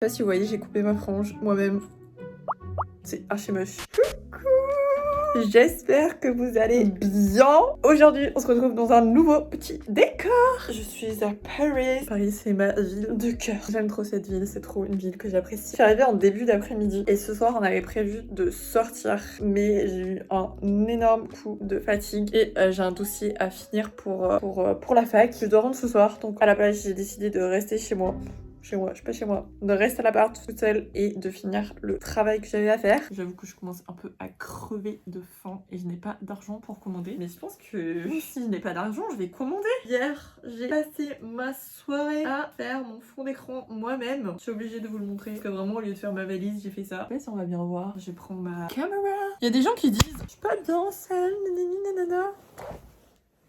Je sais pas si vous voyez, j'ai coupé ma frange moi-même. C'est archi moche. Coucou! J'espère que vous allez bien. Aujourd'hui, on se retrouve dans un nouveau petit décor. Je suis à Paris. Paris, c'est ma ville de cœur. J'aime trop cette ville, c'est trop une ville que j'apprécie. Je suis arrivée en début d'après-midi et ce soir, on avait prévu de sortir, mais j'ai eu un énorme coup de fatigue et j'ai un dossier à finir pour la fac. Je dois rendre ce soir, donc à la place, j'ai décidé de rester chez moi. Je suis pas chez moi, de rester à l'appart toute seule et de finir le travail que j'avais à faire. J'avoue que je commence un peu à crever de faim et je n'ai pas d'argent pour commander. Mais je pense que si je n'ai pas d'argent, je vais commander. Hier, j'ai passé ma soirée à faire mon fond d'écran moi-même. Je suis obligée de vous le montrer parce que vraiment, au lieu de faire ma valise, j'ai fait ça. Je sais pas si on va bien voir. Je prends ma caméra. Il y a des gens qui disent je suis pas bien seule, nanana.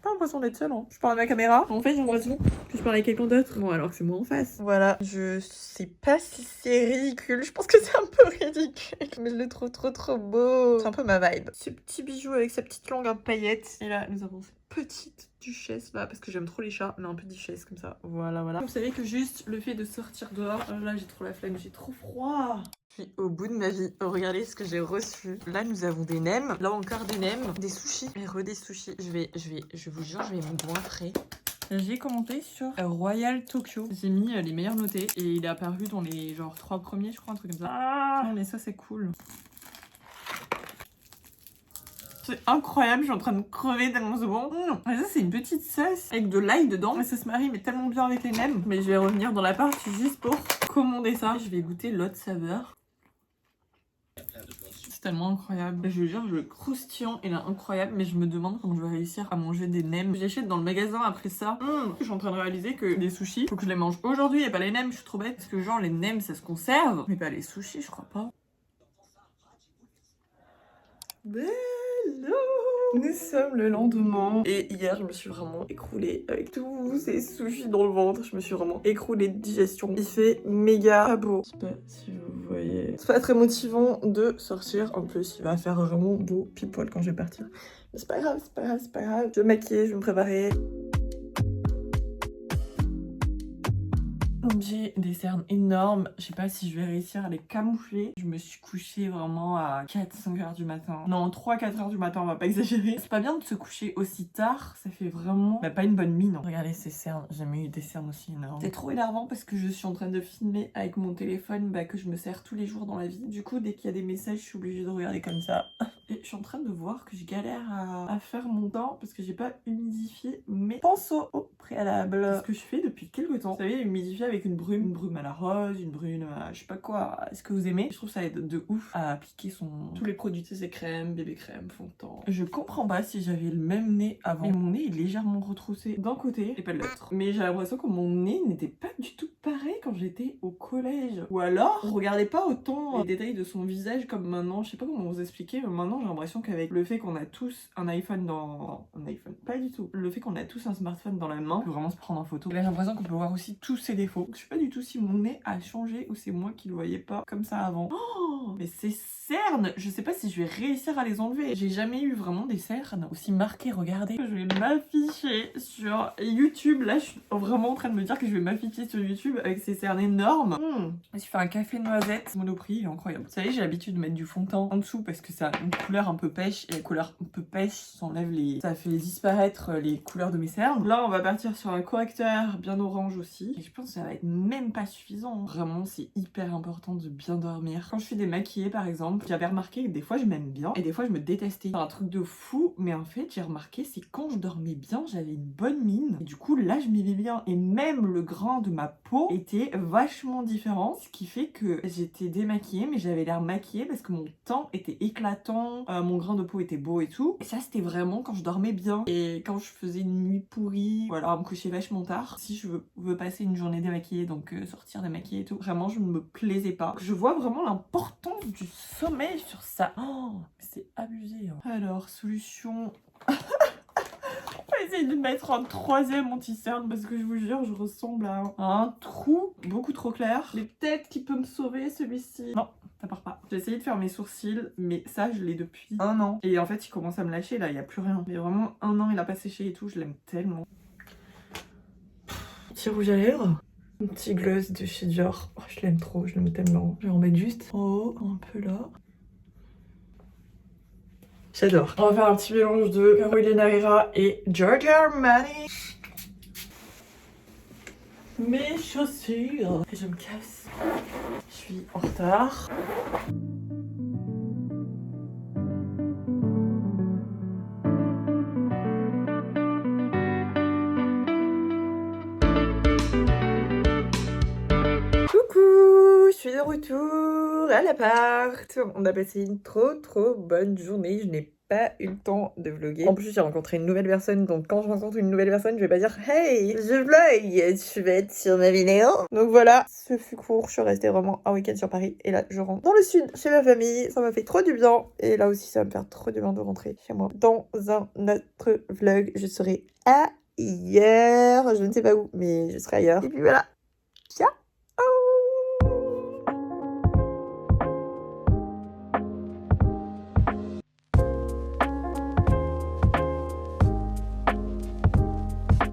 Pas l'impression d'être seule, hein. Je parle à ma caméra. En fait, j'ai l'impression que je parle avec quelqu'un d'autre. Bon, alors que c'est moi en face. Voilà, je sais pas si c'est ridicule. Je pense que c'est un peu ridicule. Mais je le trouve trop beau. C'est un peu ma vibe. Ce petit bijou avec sa petite langue en paillettes. Et là, nous avons cette petite duchesse là. Parce que j'aime trop les chats, mais un peu duchesse comme ça. Voilà. Vous savez que juste le fait de sortir dehors, là, j'ai trop la flemme, j'ai trop froid. Je suis au bout de ma vie. Regardez ce que j'ai reçu. Là, nous avons des nems. Là encore des nems. Des sushis. Et des sushis. Je vous jure, je vais me goinfrer. J'ai commenté sur Royal Tokyo. J'ai mis les meilleurs notés. Et il est apparu dans les genre 3 premiers, je crois, un truc comme ça. Ah non, mais ça, c'est cool. C'est incroyable, je suis en train de crever tellement c'est bon. Et ça, c'est une petite sauce avec de l'ail dedans. Et ça se marie mais tellement bien avec les nems. Mais je vais revenir dans l'appart juste pour commander ça. Je vais goûter l'autre saveur. C'est tellement incroyable. Je vous jure, le croustillant il est incroyable, mais je me demande comment je vais réussir à manger des nems. J'achète dans le magasin après ça. Je suis en train de réaliser que les sushis, faut que je les mange aujourd'hui et pas les nems. Je suis trop bête parce que genre les nems ça se conserve, mais pas les sushis, je crois pas. Hello! Nous sommes le lendemain et hier je me suis vraiment écroulée avec tous ces sushis dans le ventre. Je me suis vraiment écroulée de digestion. Il fait méga beau. Je sais pas si vous voyez. C'est pas très motivant de sortir. En plus il va faire vraiment beau pile poil quand je vais partir. Mais c'est pas grave, c'est pas grave, c'est pas grave. Je vais me maquiller, je vais me préparer. J'ai des cernes énormes, je sais pas si je vais réussir à les camoufler. Je me suis couchée vraiment à 4-5 heures du matin. Non, 3-4 heures du matin, on va pas exagérer. C'est pas bien de se coucher aussi tard, ça fait vraiment pas une bonne mine. Hein. Regardez ces cernes, j'ai jamais eu des cernes aussi énormes. C'est trop énervant parce que je suis en train de filmer avec mon téléphone que je me sers tous les jours dans la vie. Du coup, dès qu'il y a des messages, je suis obligée de regarder comme ça. Et je suis en train de voir que je galère à faire mon teint parce que j'ai pas humidifié mes pinceaux au préalable. Ce que je fais depuis quelques temps. Vous savez, humidifier avec une brume à la rose, une brume à je sais pas quoi. Est-ce que vous aimez? Je trouve ça aide de ouf à appliquer tous les produits, tu sais, crème, bébé crème, fond de teint. Je comprends pas si j'avais le même nez avant. Et mon nez est légèrement retroussé d'un côté et pas de l'autre. Mais j'ai l'impression que mon nez n'était pas du tout pareil quand j'étais au collège. Ou alors, on regardait pas autant les détails de son visage comme maintenant. Je sais pas comment vous expliquer, mais maintenant j'ai l'impression qu'avec le fait qu'on a tous un iPhone pas du tout. Le fait qu'on a tous un smartphone dans la main, on peut vraiment se prendre en photo. Et là j'ai l'impression qu'on peut voir aussi tous ses défauts. Je sais pas du tout si mon nez a changé ou c'est moi qui le voyais pas comme ça avant. Oh, mais ces cernes, je sais pas si je vais réussir à les enlever. J'ai jamais eu vraiment des cernes aussi marquées, regardez. Je vais m'afficher sur YouTube. Là je suis vraiment en train de me dire que je vais m'afficher sur YouTube avec ces cernes énormes. Je me suis fait un café noisette. Monoprix, il est incroyable. Vous savez, j'ai l'habitude de mettre du fond de teint en dessous parce que ça a une couleur un peu pêche. Et la couleur un peu pêche s'enlève ça fait disparaître les couleurs de mes cernes. Là, on va partir sur un correcteur bien orange aussi. Et je pense que ça va être même pas suffisant. Vraiment, c'est hyper important de bien dormir. Quand je suis démaquillée, par exemple, j'avais remarqué que des fois, je m'aime bien et des fois, je me détestais. C'est un truc de fou, mais en fait, j'ai remarqué, c'est quand je dormais bien, j'avais une bonne mine. Et du coup, là, je m'y vais bien. Et même le grain de ma peau était vachement différent. Ce qui fait que j'étais démaquillée, mais j'avais l'air maquillée parce que mon teint était éclatant, mon grain de peau était beau et tout. Et ça, c'était vraiment quand je dormais bien. Et quand je faisais une nuit pourrie, ou alors me coucher vachement tard, si je veux passer une journée démaquillée, donc sortir démaquillée et tout, vraiment, je ne me plaisais pas. Je vois vraiment l'importance du sommeil sur ça. Oh, c'est abusé. Hein. Alors, solution... On va essayer de mettre un 3e anti-cerne parce que je vous jure, je ressemble à un trou beaucoup trop clair. Mais peut-être qu'il peut me sauver celui-ci. Non, ça part pas. J'ai essayé de faire mes sourcils, mais ça, je l'ai depuis 1 an. Et en fait, il commence à me lâcher là, il n'y a plus rien. Mais vraiment, 1 an, il a pas séché et tout, je l'aime tellement. Petit rouge à lèvres. Un petit gloss de chez Dior. Oh, je l'aime trop, je l'aime tellement. Je vais en mettre juste en haut, un peu là. J'adore. On va faire un petit mélange de Carolina Herrera et Giorgio Armani. Mes chaussures. Et je me casse. Je suis en retard. Coucou, je suis de retour à l'appart. On a passé une trop bonne journée. Je n'ai pas eu le temps de vlogger. En plus, j'ai rencontré une nouvelle personne. Donc, quand je rencontre une nouvelle personne, je vais pas dire hey, je vlog, tu vas être sur ma vidéo. Donc voilà, ce fut court. Je suis restée vraiment un week-end sur Paris. Et là, je rentre dans le sud chez ma famille. Ça m'a fait trop du bien. Et là aussi, ça va me faire trop du bien de rentrer chez moi. Dans un autre vlog, je serai ailleurs. Je ne sais pas où, mais je serai ailleurs. Et puis voilà.